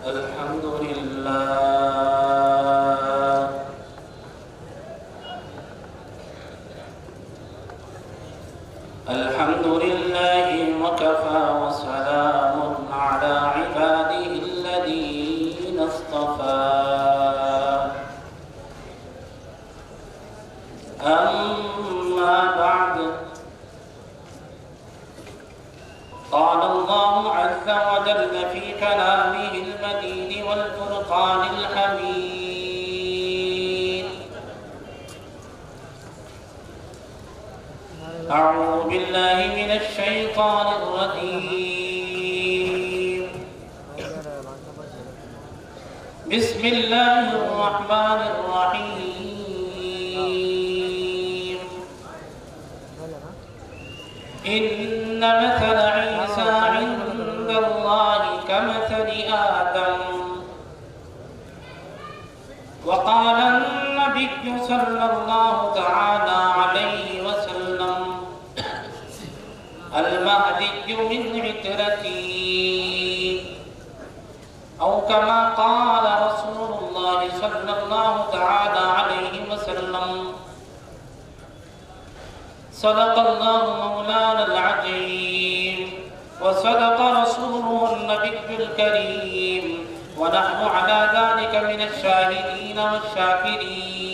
अल्हम्दुलिल्लाह वकफ़ा वसलामुन अला इबादिहिल्लज़ीना इस्तफ़ा अम्मा बअद क़ाल अल्लाहु अज़्ज़ व जल्ल फ़ी कलामिहिल मजीद वल फ़ुरक़ानिल हमीद अऊज़ु बिल्लाहि मिनश शैतानिर रजीम बिस्मिल्लाहिर रहमानिर रहीम इन्न मसल ईसा इंदल्लाहि कमसलि आदम वक़ाल अन्नबिय्यु सल्लल्लाहु तआला अलैहि वसल्लम अल-महदिय्यु मिन इत्रती औ कमा क़ाल रसूलुल्लाह सल्लल्लाहु तआला अलैहि वसल्लम सदक़ल्लाहु मौलानल अज़ीम व सदक़ रसूलुहुन नबिय्युल करीम व नहनु अला ज़ालिका मिनश शाहिदीन वश्शाकिरीन।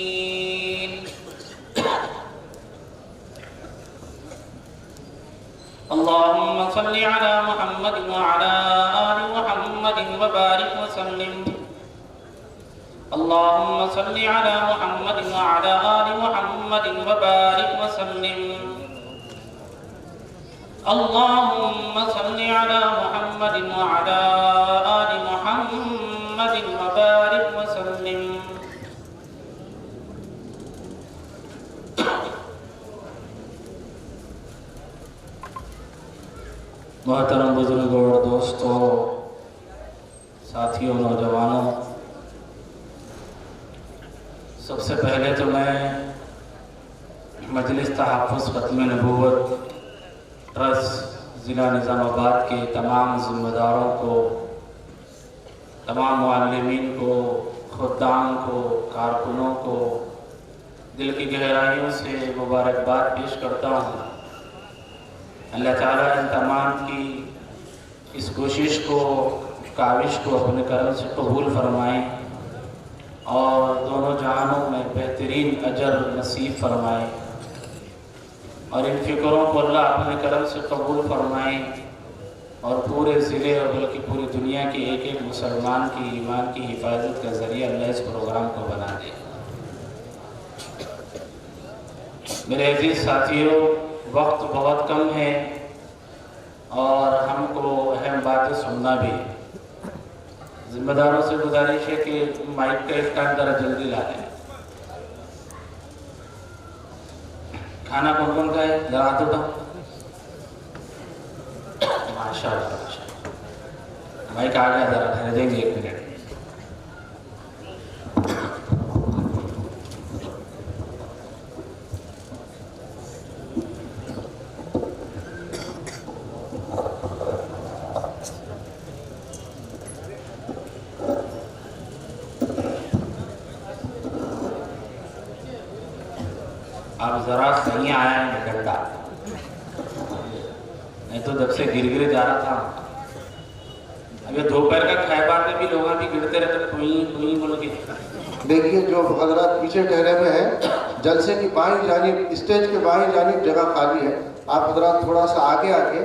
अल्लाहुम्मा सल्लि अला मुहम्मद व अला आलि मुहम्मद व बारिक व सल्लिम। अल्लाहुम्मा सल्लि अला मुहम्मद व अला आलि मुहम्मद व बारिक व सल्लिम। अल्लाहुम्मा सल्लि अला मुहम्मद व अला आलि मुहम्मद व बारिक व सल्लिम। मोहतरम बुजुर्गों और दोस्तों, साथियों, नौजवानों, सबसे पहले तो मैं मजलिस तहफ़्फ़ुज़ ख़त्म नबूवत ट्रस्ट ज़िला निज़ामाबाद के तमाम ज़िम्मेदारों को, तमाम मुअल्लिमीन को, खुद्दाम को, कारकुनों को दिल की गहराइयों से मुबारकबाद पेश करता हूँ। अल्लाह ताला इन तमाम की इस कोशिश को, काविश को अपने करम से कबूल फरमाएँ और दोनों जहानों में बेहतरीन अजर नसीब फरमाएँ और इन फ़िक्रों को अल्लाह अपने करम से कबूल फरमाएँ और पूरे ज़िले और बल्कि पूरी दुनिया के एक एक मुसलमान की ईमान की हिफाजत का ज़रिया अल्लाह इस प्रोग्राम को बना दे। मेरे अजीज़ साथियों, वक्त बहुत कम है और हमको अहम बातें सुनना भी। जिम्मेदारों से गुजारिश है कि माइक का स्टैंड ज़रा जल्दी ला दें। खाना कौन कौन का है जरा हाथ उठाओ। माशाअल्लाह, माइक आ गया, ज़रा ठहर देंगे 1 मिनट। अब ज़रा सही आया है डंडा, नहीं तो जब से गिर जा रहा था। अभी दोपहर का खैबर में भी लोग भी गिरते रहते, कोई बोल के। देखिए, जो हजरात पीछे ठहरे हुए हैं, जलसे की बाईं जानिब, स्टेज के बाईं जानिब जगह खाली है। आप हजरात थोड़ा सा आगे आके,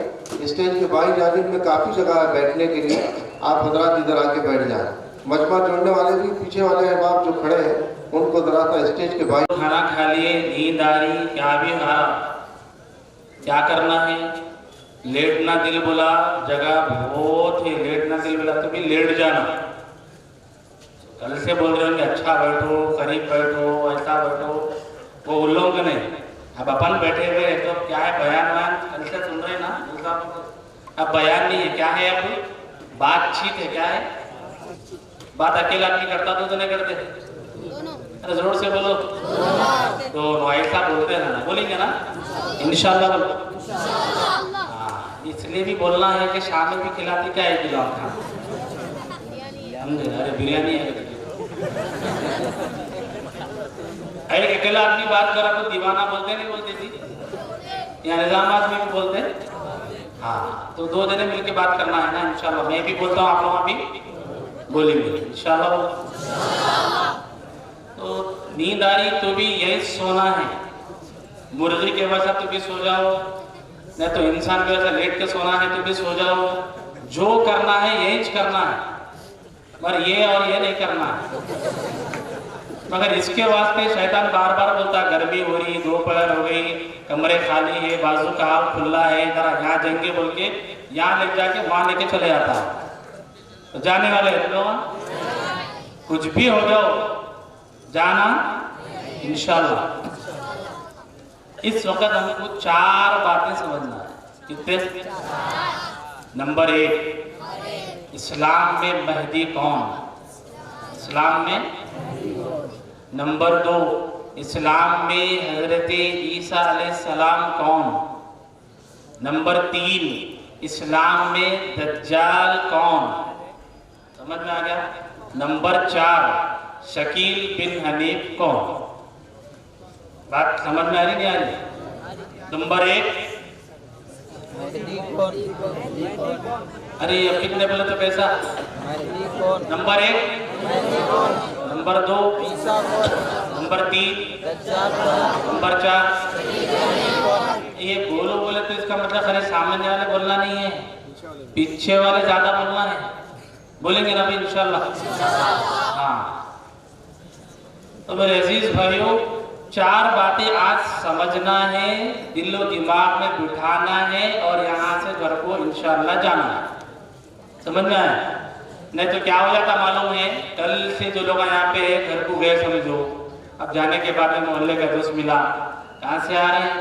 स्टेज के बाईं जानिब में काफ़ी जगह है बैठने के लिए, आप हजरात इधर आके बैठ जाएं। मजमा जोड़ने वाले भी पीछे वाले अहबाब जो खड़े हैं उनको जरा सा स्टेज के बाईं। खाना खा लिए, नींद आ रही, क्या भी आ, क्या करना है? लेटना दिल बोला, जगह बहुत है, लेटना दिल बोला तो भी लेट जाना। कल से बोल रहे होंगे अच्छा बैठो, करीब बैठो, ऐसा बैठो, वो उन लोगों के नहीं। अब अपन बैठे हुए हैं तो क्या है, बयान कल से सुन रहे ना। अब बयान नहीं है, क्या है, अब बातचीत है। क्या है बात? अकेला आदमी करता तो नहीं करते? अरे जोर से बोलो। तो ऐसा बोलते हैं ना, बोलेंगे ना इंशाल्लाह। इसलिए भी बोलना है कि शाम में भी खिलाती क्या है, खिलाओ। समझे? अरे बिरयानी है एक अकेला आदमी बात करा तो दीवाना बोलते नहीं बोलते थी? या निजामाबाद में भी बोलते हैं? हाँ, तो दो जने मिलके बात करना है ना इंशाल्लाह। मैं भी बोलता हूँ, आप लोग भी बोलेंगे इंशाल्लाह। तो नींद आ रही तो भी यही सोना है। मुर्गी के वजह तो भी सो जाओ, नहीं तो इंसान के वजह लेट के सोना है तो भी सो जाओ। जो करना है यही करना है, मगर ये और ये नहीं करना है। मगर इसके वास्ते शैतान बार बार बोलता है गर्मी हो रही, दोपहर हो गई, कमरे खाली है, बाजू का हाल खुला है, जरा यहाँ जाएंगे बोल के यहाँ ले जाके वहां लेके चले जाता है। तो जाने वाले लोग कुछ भी हो जाओ, जाना इंशाल्लाह। इस वक्त हमको 4 बातें समझना है। कितने? नंबर 1, इस्लाम में महदी कौन? इस्लाम में। नंबर 2, इस्लाम में हजरत ईसा अलैहिस्सलाम कौन? नंबर 3, इस्लाम में दज्जाल कौन? समझ में आ गया? नंबर 4, शकील बिन हनीफ कौन? बात समझ में आ रही नहीं आ रही? नंबर 1, अरे कितने बोले तो पैसा? Number 1, number 2, number 3, number 4। ये बोलो बोले तो इसका मतलब खाली सामने वाले बोलना नहीं है, पीछे वाले ज्यादा बोलना है। बोलेंगे ना भाई इंशाल्लाह? हाँ। तो मेरे अजीज भाइयों, 4 बातें आज समझना है, दिलो दिमाग में बिठाना है और यहाँ से घर को इंशाल्लाह जाना है। समझ में आया? नहीं तो क्या हो जाता मालूम है? कल से जो लोग यहाँ पे घर को गए समझो, अब जाने के बाद में मोहल्ले का दोस्त मिला, कहाँ से आ रहे हैं?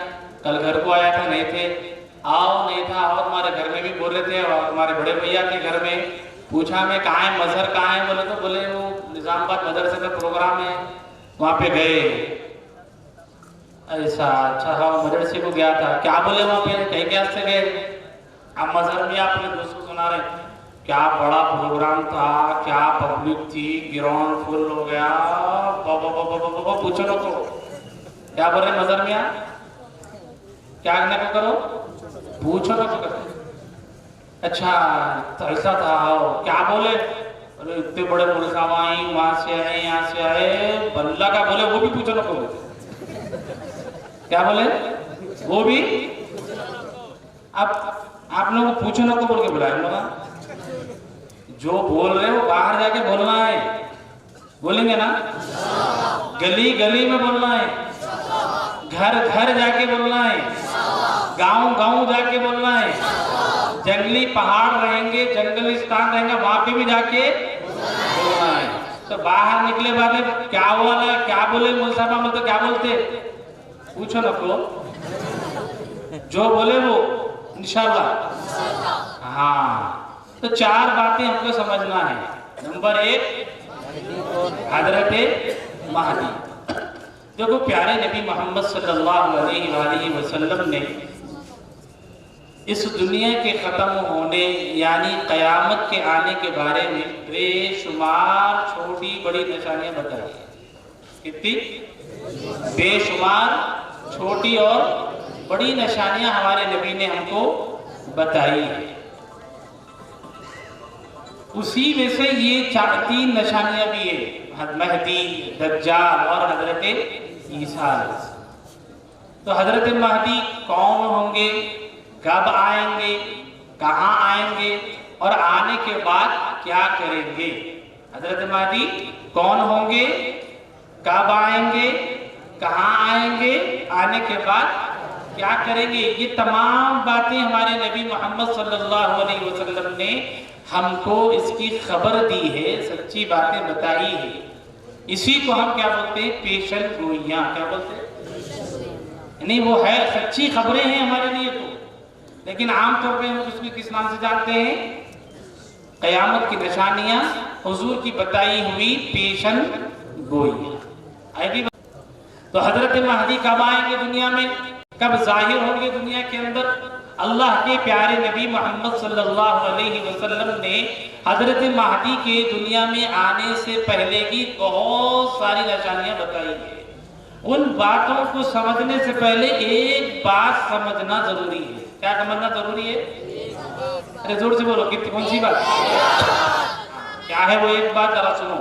कल घर को आया था, नहीं थे, आओ नहीं था, और हमारे घर में भी बोल रहे थे, और हमारे बड़े भैया के घर में पूछा मैं कहाँ है, मजहर कहाँ है? बोले तो बोले वो निजामाबाद मदरसे में प्रोग्राम है, वहाँ पे गए। ऐसा? अच्छा, हाँ मदरसे को गया था। क्या बोले वहाँ पे? कहीं क्या से गए? आप मजहर में अपने दोस्त को सुना रहे, क्या बड़ा प्रोग्राम था, क्या पब्लिक थी, ग्राउंड फुल हो गया, पूछो ना को क्या बोल रहे मजहर में? क्या करने को करो? पूछो ना को करो। अच्छा तो ऐसा था, क्या बोले? अरे इतने बड़े मुल्क आई, वहां से आए, यहाँ से आए, बल्ला का बोले वो भी पूछो ना को। क्या बोले? वो भी। अब आप लोगों को पूछो ना को बोल के बुलाए लोग। जो बोल रहे हो बाहर जाके बोलना है, बोलेंगे ना? गली गली में बोलना है, घर घर जाके बोलना है, गांव गांव जाके बोलना है, जंगली पहाड़ रहेंगे, जंगली स्थान रहेंगे, वहां पे भी जाके बोलना है। तो बाहर निकले बाद क्या हुआ, क्या बोले मौलवी साहब, मतलब क्या बोलते? पूछो ना को, जो बोले वो इंशाल्लाह। हाँ, तो 4 बातें हमको समझना है। नंबर 1, हजरत महदी। देखो प्यारे नबी मोहम्मद सल्लल्लाहु अलैहि वसल्लम ने इस दुनिया के ख़त्म होने यानी क़यामत के आने के बारे में बेशुमार छोटी बड़ी निशानियां बताई। कितनी? बेशुमार छोटी और बड़ी निशानियां हमारे नबी ने हमको बताई है। उसी में से ये 3 निशानियां भी है, महदी, दज्जाल और हजरत ईसा। तो हजरत महदी कौन होंगे, कब आएंगे, कहाँ आएंगे और आने के बाद क्या करेंगे? हजरत महदी कौन होंगे, कब आएंगे, कहाँ आएंगे, आने के बाद क्या करेंगे? ये तमाम बातें हमारे नबी मोहम्मद सल्लल्लाहु अलैहि वसल्लम ने हमको इसकी खबर दी है, सच्ची बातें बताई है। इसी को हम क्या बोलते हैं? पेशन गोइयां। क्या बोलते हैं? नहीं, वो है सच्ची खबरें हैं हमारे लिए तो, लेकिन आमतौर पे हम उसमें किस नाम से जानते हैं? क़यामत की निशानियां, हुजूर की बताई हुई पेशन गोइयां। आएगी। तो हजरत महदी कब आएंगे दुनिया में, कब जाहिर होंगे दुनिया के अंदर? अल्लाह के प्यारे नबी मोहम्मद सल्लल्लाहु अलैहि वसल्लम ने हजरत महदी के दुनिया में आने से पहले की बहुत सारी निशानियां बताई है। उन बातों को समझने से पहले एक बात समझना जरूरी है। क्या समझना जरूरी है? अरे जोर से बोलो, कितनी कौन सी बात? क्या है वो एक बात, जरा सुनो।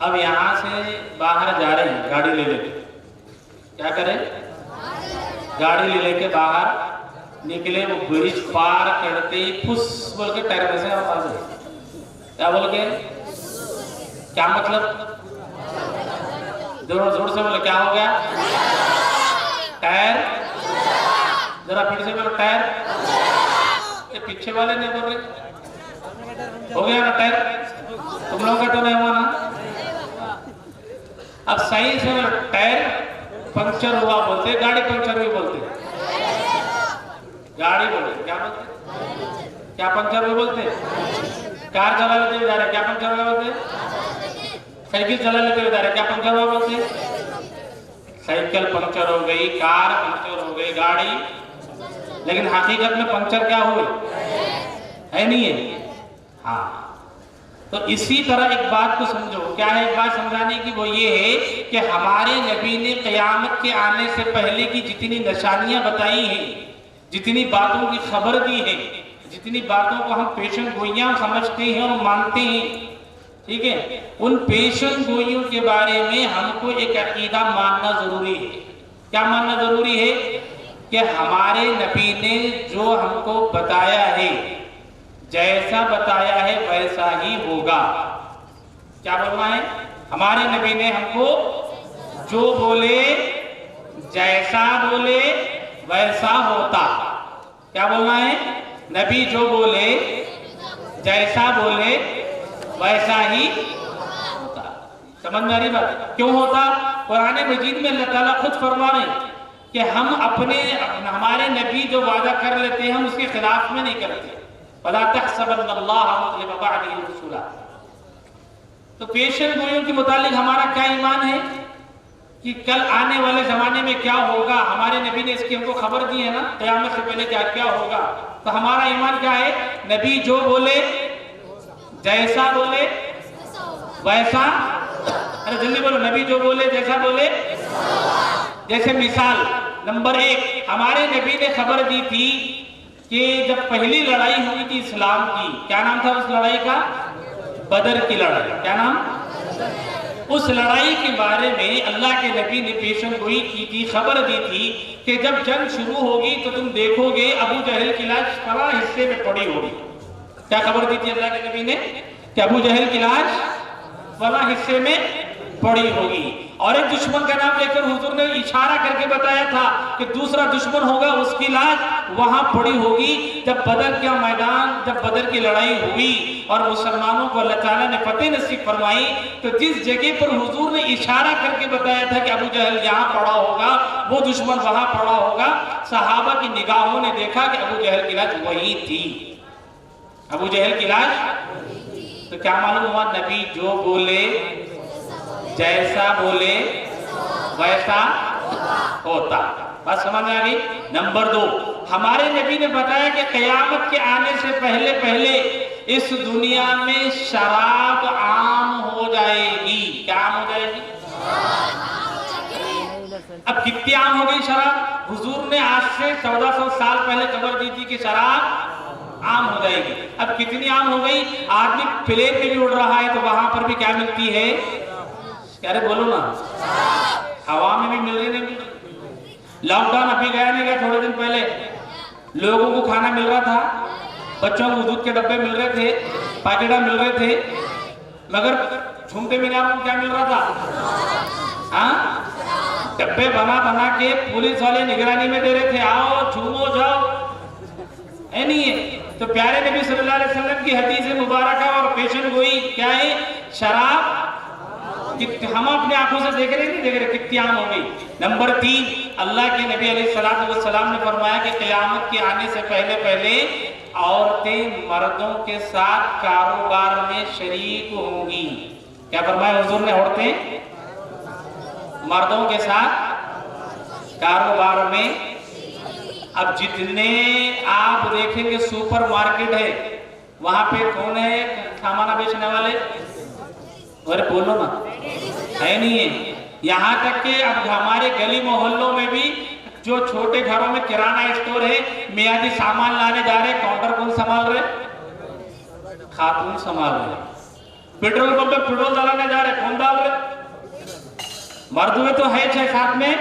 अब यहां से बाहर जा रहे हैं गाड़ी ले लेके, क्या करें? गाड़ी ले लेके बाहर निकले, वो ब्रिज पार करते ही फुस बोल के टायर में से आवाज आई। क्या बोल के? क्या मतलब? जोर जोर से बोलो, क्या हो गया? टायर, जरा फिर से बोलो, टायर। ये पीछे वाले नहीं बोल रहे? हो गया ना टायर? तुम लोगों का तो नहीं हुआ ना? अब सही से टायर पंक्चर हुआ बोलते, गाड़ी पंक्चर हुई बोलते, गाड़ी बोलते, क्या बोलते? क्या पंक्चर हुई बोलते? कार चला लेते हुए जा रहे, क्या पंक्चर हुआ बोलते? साइकिल चला लेते हुए जा रहे, क्या पंक्चर हुआ बोलते? साइकिल पंक्चर हो गई, कार पंक्चर हो गई, गाड़ी। लेकिन हकीकत में पंक्चर क्या हुए? है नहीं है? हाँ। तो इसी तरह एक बात को समझो। क्या है एक बात समझाने की? वो ये है कि हमारे नबी ने क़यामत के आने से पहले की जितनी निशानियां बताई हैं, जितनी बातों की खबर दी है, जितनी बातों को हम पेशन गोइयां समझते हैं और मानते हैं, ठीक है, उन पेशन गोइयों के बारे में हमको एक अकीदा मानना जरूरी है। क्या मानना जरूरी है? कि हमारे नबी ने जो हमको बताया है, जैसा बताया है वैसा ही होगा। क्या बोलना है? हमारे नबी ने हमको जो बोले, जैसा बोले वैसा होता। क्या बोलना है? नबी जो बोले, जैसा बोले वैसा ही होता। समझ में आ रही बात? क्यों होता? कुरान मजीद में अल्लाह ताला खुद फरमा रहे हैं कि हम हमारे नबी जो वादा कर लेते हैं हम उसके खिलाफ में नहीं करते। वला तहसबन्नल्लाह मुखलिफ वअदिही रसूला। तो पेशन गोइयों के मुतालिक हमारा क्या ईमान है कि कल आने वाले जमाने में क्या होगा? हमारे नबी ने इसकी हमको खबर दी है ना, क़यामत से पहले क्या क्या होगा। तो हमारा ईमान क्या है? नबी जो बोले, जैसा बोले वैसा। अरे जल्दी बोलो, नबी जो बोले, जैसा बोले। जैसे मिसाल नंबर 1, हमारे नबी ने खबर दी थी कि जब पहली लड़ाई हुई थी इस्लाम की, क्या नाम था उस लड़ाई का? बदर की लड़ाई। क्या नाम? उस लड़ाई के बारे में अल्लाह के नबी ने पेशन गोई की थी, खबर दी थी कि जब जंग शुरू होगी तो तुम देखोगे अबू जहल की लाश फला हिस्से में पड़ी होगी। क्या खबर दी थी अल्लाह के नबी ने? कि अबू जहल की लाश फला हिस्से में पड़ी होगी। और एक दुश्मन का नाम लेकर हुजूर ने इशारा करके बताया था कि दूसरा दुश्मन होगा, उसकी लाश वहां पड़ी होगी। जब बदर का मैदान, जब बदर की लड़ाई हुई और मुसलमानों को अल्लाह ताला ने फतेह नसीब फरमाई, तो जिस जगह पर हुजूर ने इशारा करके बताया था कि अबू जहल यहाँ पड़ा होगा, वो दुश्मन वहां पड़ा होगा, सहाबा की निगाहों ने देखा कि अबू जहल की लाश वही थी। अबू जहल की लाश। तो क्या मालूम हुआ? नबी जो बोले, जैसा बोले वैसा होता। बात समझ में आ गई? नंबर 2, हमारे नबी ने बताया कि क़यामत के आने से पहले पहले इस दुनिया में शराब आम हो जाएगी। क्या आम हो जाएगी? अब कितनी आम हो गई शराब? हुजूर ने आज से 1400 साल पहले खबर दी थी कि शराब आम हो जाएगी। अब कितनी आम हो गई? आदमी प्लेन में भी उड़ रहा है तो वहां पर भी क्या मिलती है? अरे बोलो ना, हवा में भी मिल रही, नहीं मिल रही? लॉकडाउन अभी गया नहीं गया, थोड़े दिन पहले लोगों को खाना मिल रहा था, बच्चों को दूध के डब्बे मिल रहे थे, पैकेट मिल रहे थे, मगर झूमते मीनार को क्या मिल रहा था? हाँ, डब्बे बना बना के पुलिस वाले निगरानी में दे रहे थे, आओ झूमो जाओ। है नहीं है? तो प्यारे नबी सल्लल्लाहु अलैहि वसल्लम की हदीस मुबारक और पेशन गोई क्या है? शराब हम अपने आंखों से देख रहे नहीं देख रहे, कितनी आम हो गई। नंबर 3, अल्लाह के नबी अलैहिस्सलाम ने फरमाया कि क़यामत के आने से पहले पहले औरतें मर्दों के साथ कारोबार में शरीक होंगी। क्या फरमाया हुजूर ने? औरतें मर्दों के साथ कारोबार में। अब जितने आप देखेंगे सुपर मार्केट है, वहां पे कौन है सामान बेचने वाले? अरे बोलो ना, है नहीं है। यहाँ तक कि अब हमारे गली मोहल्लों में भी जो छोटे घरों में किराना स्टोर है, मियादी सामान लाने जा रहे, काउंटर कौन संभाल रहे? खातून संभाल रहे। पेट्रोल पंप पे पेट्रोल डालने जा रहे, कौन डाल रहे? मर्द में तो है 6-7 में,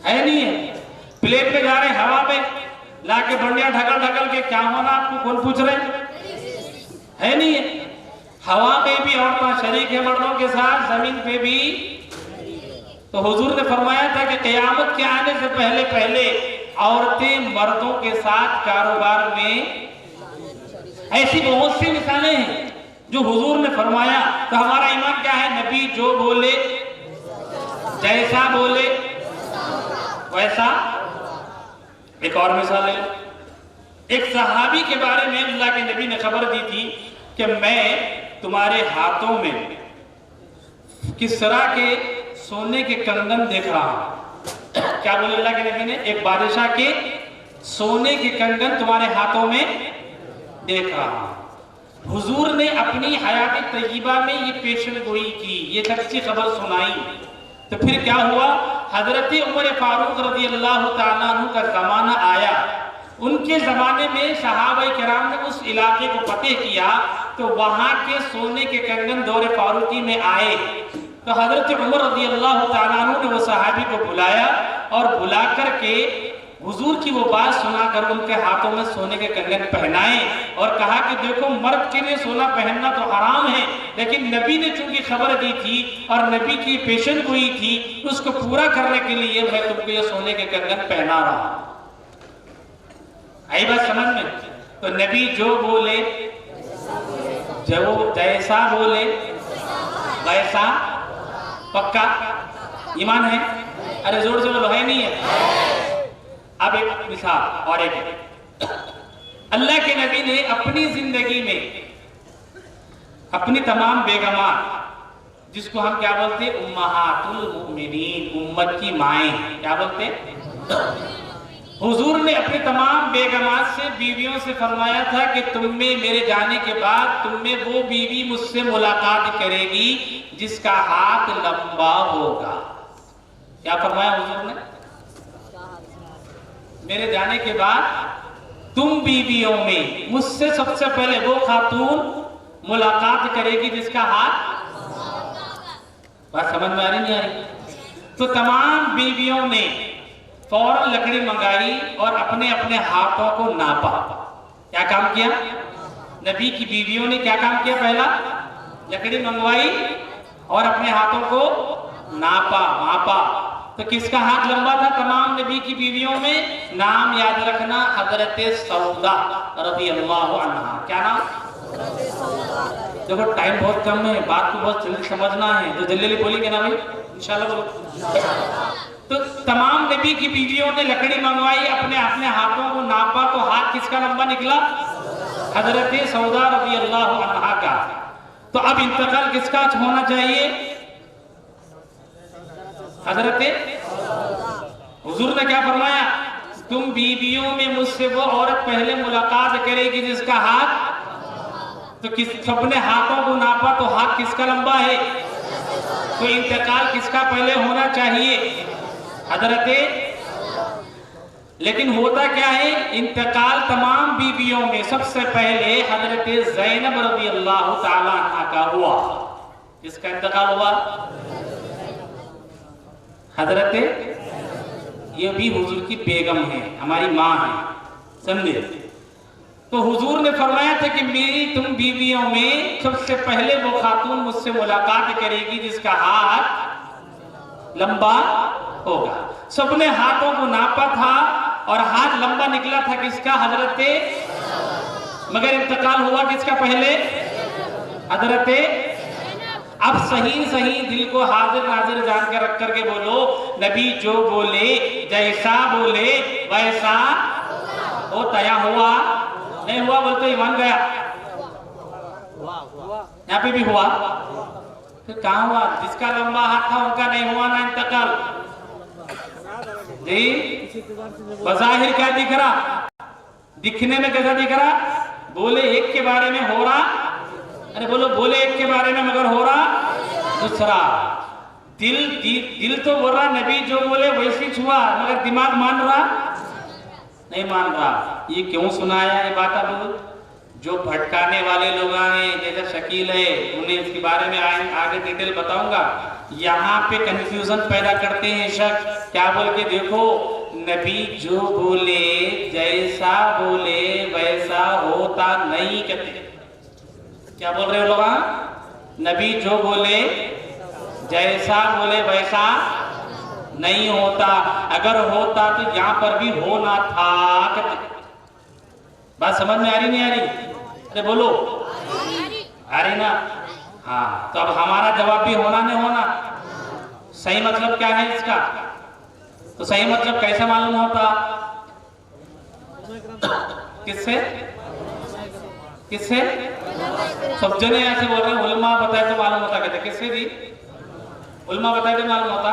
है नहीं है। प्लेट पे जा रहे हवा में लाके बढ़िया ढकल के, क्या होना आपको कौन पूछ रहे? है नहीं है। हवा में भी औरतें शरीक है मर्दों के साथ, जमीन पे भी। तो हुजूर ने फरमाया था कि क़यामत के आने से पहले पहले औरतें मर्दों के साथ कारोबार में। ऐसी बहुत सी मिसालें हैं जो हुजूर ने फरमाया। तो हमारा ईमान क्या है? नबी जो बोले, जैसा बोले वैसा। एक और मिसाल है, एक सहाबी के बारे में अल्लाह के नबी ने खबर दी थी कि मैं तुम्हारे हाथों में किसरा के सोने के कंगन देख रहा हूं। क्या बोले अल्लाह के नबी ने? एक बादशाह के सोने के कंगन तुम्हारे हाथों में देख रहा हूं। हुजूर ने अपनी हयात तय्यबा में ये पेशन गोई की, ये सच्ची खबर सुनाई। तो फिर क्या हुआ? हजरत उमर फारूक रज़ी अल्लाह ताला अन्हु का जमाना आया। उनके जमाने में सहाबाए किराम ने उस इलाके को फतेह किया, तो वहां के सोने के कंगन दौरे फारूकी में आए। तो हजरत उमर रज़ी अल्लाह ताला अन्हु ने वो सहाबी को बुलाया और बुला करके हुजूर की वो बात सुनाकर उनके हाथों में सोने के कंगन पहनाए और कहा कि देखो, मर्द के लिए सोना पहनना तो हराम है, लेकिन नबी ने चूंकि खबर दी थी और नबी की पेशन गोई थी, उसको पूरा करने के लिए मैं तुमको ये सोने के कंगन पहना रहा हूं। आई बात समझ में? तो नबी जो बोले, जो जैसा बोले वैसा। पक्का ईमान है? अरे जोर से बोलो, है नहीं है? अब एक मिसाल और एक, अल्लाह के नबी ने अपनी जिंदगी में अपनी तमाम बेगमात, जिसको हम क्या बोलते हैं? उम्महातुल मुमिनीन, उम्मत की माएं, क्या बोलते हैं? हुजूर ने अपनी तमाम बेगमात से, बीवियों से फरमाया था कि तुम में मेरे जाने के बाद तुम में वो बीवी मुझसे मुलाकात करेगी जिसका हाथ लंबा होगा। क्या फरमाया हुजूर ने? मेरे जाने के बाद तुम बीवियों में मुझसे सबसे पहले वो खातून मुलाकात करेगी जिसका हाथ। बात समझ में आ रही नहीं आ रही? तो तमाम बीवियों ने फौरन लकड़ी मंगाई और अपने अपने हाथों को नापा। क्या काम किया? नबी की बीवियों ने क्या काम किया? पहला लकड़ी मंगवाई और अपने हाथों को नापा, मापा। तो किसका हाथ लंबा था तमाम नबी की बीवियों में? नाम याद रखना, हजरत सौदा रज़ी अल्लाह अन्हा। क्या नाम? देखो टाइम बहुत कम है, बात को बहुत जल्दी समझना है, तो जल्दी जल्दी बोलेंगे ना भाई, इंशाल्लाह बोलो। तो तमाम नबी की बीवियों ने लकड़ी मंगवाई, अपने अपने हाथों को नापा, तो हाथ किसका लंबा निकला? हजरत सौदा रज़ी अल्लाह अन्हा का। तो अब इंतकाल किसका होना चाहिए? हजरत हुजूर ने क्या फरमाया? तुम बीवियों में मुझसे वो औरत पहले मुलाकात करेगी जिसका हाथ। तो किस सबने हाथों को नापा, तो हाथ किसका लंबा है? तो इंतकाल किसका पहले होना चाहिए? हजरत। लेकिन होता क्या है? इंतकाल तमाम बीवियों में सबसे पहले हजरत ज़ैनब रज़ी अल्लाह ताला अन्हा का हुआ। किसका इंतकाल हुआ? हजरत, ये भी हुजूर की बेगम है, हमारी माँ है, समझे? तो हुजूर ने फरमाया था कि मेरी तुम बीवियों में सबसे पहले वो खातून मुझसे मुलाकात करेगी जिसका हाथ लंबा होगा। सबने हाथों को नापा था और हाथ लंबा निकला था किसका? हजरत। मगर इंतकाल हुआ किसका पहले? हजरत। अब सही सही दिल को हाजिर नाजिर जान के रख करके बोलो, नबी जो बोले, जैसा बोले वैसा होता। या हुआ नहीं हुआ बोलते ईमान गया। यहाँ पे भी हुआ, फिर कहाँ हुआ? जिसका लंबा हाथ था उनका नहीं हुआ ना इंतकाल। जी बज़ाहिर क्या दिख रहा, दिखने में कैसा दिख रहा, बोले एक के बारे में हो रहा, अरे बोलो बोले एक के बारे में मगर हो रहा दूसरा। दिल तो बोल रहा नबी जो बोले वैसे छुआ, मगर दिमाग मान रहा नहीं मान रहा। ये क्यों सुनाया ये बात? अब जो भटकाने वाले लोग हैं जैसे शकील है, उन्हें इसके बारे में आगे डिटेल बताऊंगा। यहाँ पे कंफ्यूजन पैदा करते हैं शख्स, क्या बोल के देखो नबी जो बोले जैसा बोले वैसा होता नहीं कहते। क्या बोल रहे हो लोग? नबी जो बोले जैसा बोले वैसा नहीं होता, अगर होता तो यहाँ पर भी होना था कहते। बात समझ में आ रही नहीं आ रही? अरे बोलो आ रही ना? हाँ, तो अब हमारा जवाब भी होना नहीं होना। सही मतलब क्या है इसका? तो सही मतलब कैसे मालूम होता? किससे किससे? सब जने ऐसे बोल रहे हैं उलमा बताए तो मालूम होता, कहते किससे भी उलमा बताए तो मालूम होता।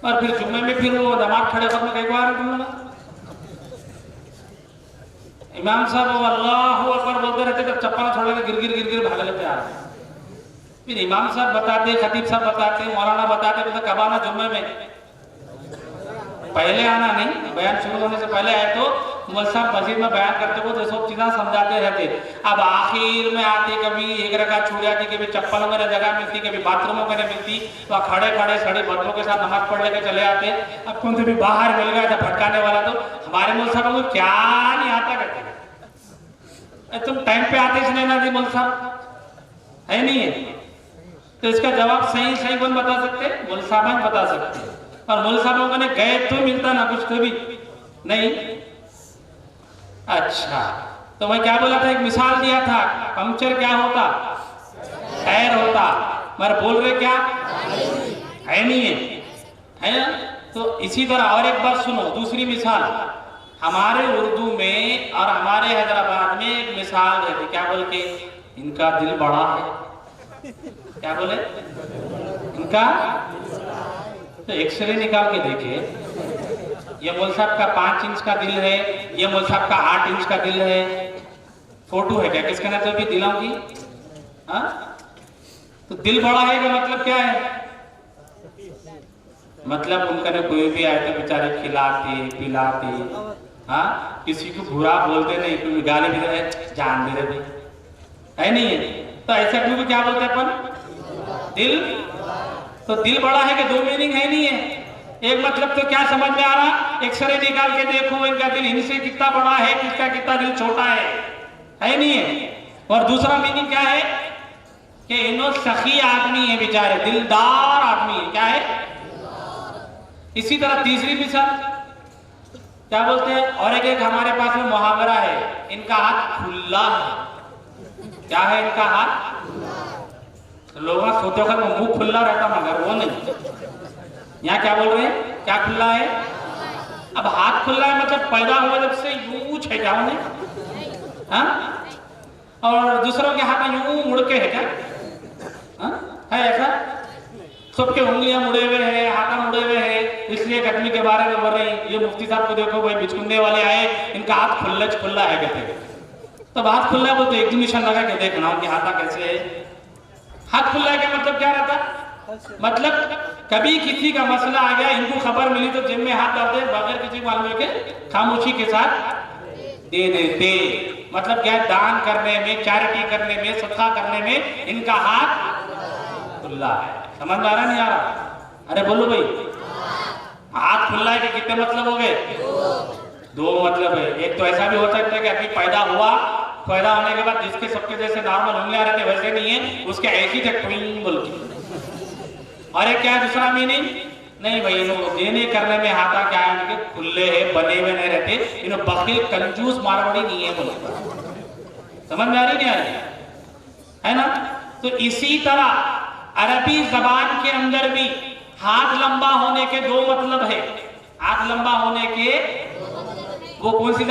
और फिर जुम्मे में फिर वो नमाज खड़े वक्त में कई बार तुम लोग इमाम साहब अल्लाहू अकबर बोलते रहते तो चप्पल छोड़ के गिर गिर भाग लेते आ रहे। फिर इमाम साहब बताते, खतीब साहब बताते, मौलाना बताते, तो कब आना जुम्मे में? पहले आना नहीं, बयान शुरू होने से पहले आए तो मौलवी साहब मस्जिद में बयान करते हो तो सब चीज़ें समझाते रहते। अब आखिर में आते कभी एक रकात छूट जाती, कभी चप्पलों में जगह मिलती, कभी बाथरूमों में नहीं मिलती, तो खड़े खड़े सड़े बच्चों के साथ नमाज पढ़ लेके चले आते। अब कौन से भी बाहर मिल गया था भटकाने वाला, तो हमारे मौलवी साहब को क्या नहीं आता कहते तुम टाइम पे आते इसलिए ना जी मौलवी साहब है नहीं है। तो इसका जवाब सही सही कौन बता सकते? मौलवी साहब बता सकते। और मौलवी साहबों को गए तो मिलता ना कुछ कभी नहीं। अच्छा, तो मैं क्या बोला था, एक मिसाल दिया था, पंक्चर क्या होता? टायर होता, मगर बोल रहे क्या है नहीं है ना? तो इसी तरह और एक बात सुनो, दूसरी मिसाल हमारे उर्दू में और हमारे हैदराबाद में एक मिसाल रहती, क्या बोल के, इनका दिल बड़ा है। क्या बोले? इनका तो एक्सरे निकाल के देखे, ये मौलवी साहब का 5 इंच का दिल है, ये मौलवी साहब का 8 इंच का दिल है। फोटो है क्या किसके ना? तो भी दिलों की हाँ? तो दिल बड़ा है का मतलब क्या है? मतलब उनका ने कोई भी आए तो बेचारे खिलाते पिलाते, हाँ, किसी को बुरा बोलते नहीं, कोई गाली भी दे जान दे रहे है नहीं है। तो ऐसे आदमी को क्या बोलते हैं अपन? दिल। तो दिल बड़ा है कि दो मीनिंग है नहीं है। एक मतलब तो क्या समझ में आ रहा, एक्सरे निकाल के देखो इनका दिल इनसे कितना बड़ा है, किसका कितना दिल छोटा है नहीं है। और दूसरा मीनिंग क्या है कि इन्हों सखी आदमी है बेचारे, दिलदार आदमी है। क्या है? इसी तरह तीसरी मिसाल क्या बोलते हैं? और एक हमारे पास में मुहावरा है, इनका हाथ खुला है। क्या है इनका हाथ? लोग सोचो कर मुंह खुला रहता, मगर वो नहीं। यहाँ क्या बोल रहे हैं? क्या खुला है? अब हाथ खुला है मतलब पैदा हुआ जब से यूं है क्या उन्हें? हाँ? और दूसरों के हाथ में यूं मुड़ के है क्या? हाँ? है ऐसा? सबके उंगलियां मुड़े हुए हैं, हाथ मुड़े हुए हैं, इसलिए कटनी के बारे में बोल रहे हैं। ये मुफ्ती साहब को देखो भाई, बिचकुंदे वाले आए, इनका हाथ खुला है कहते। तो हाथ खुला है, वो तो एग्जीबिशन लगा के देखना उनके हाथ कैसे है। हाथ खुला है का मतलब क्या रहता? मतलब कभी किसी का मसला आ गया, इनको खबर मिली तो जिम में हाथ डालते बगैर किसी मालूम के खामोशी के साथ दे देते। मतलब क्या? दान करने में, चैरिटी करने में, सदका करने में इनका हाथ खुला है। समझ में आ रहा नहीं आ रहा? अरे बोलो भाई, हाथ खुला है कि कितने मतलब हो गए? 2 मतलब है। एक तो ऐसा भी हो सकता है कि अभी पैदा हुआ, पैदा होने के बाद जिसके सबके जैसे नॉर्मल उंगलियां रहते वैसे नहीं है, उसके ऐसी तक ट्विंग बोलती। और एक क्या है दूसरा मीनिंग? नहीं भाई, इन्हों देने करने में हाथा क्या है, उनके खुले है, बने हुए नहीं रहते, इन्हों बखील कंजूस मारवाड़ी नहीं है बोलते। समझ में आ रही नहीं आ रही है ना? तो इसी तरह अरबी जबान के अंदर भी हाथ लंबा होने के 2 मतलब है। हाथ लंबा होने के वो कौन सी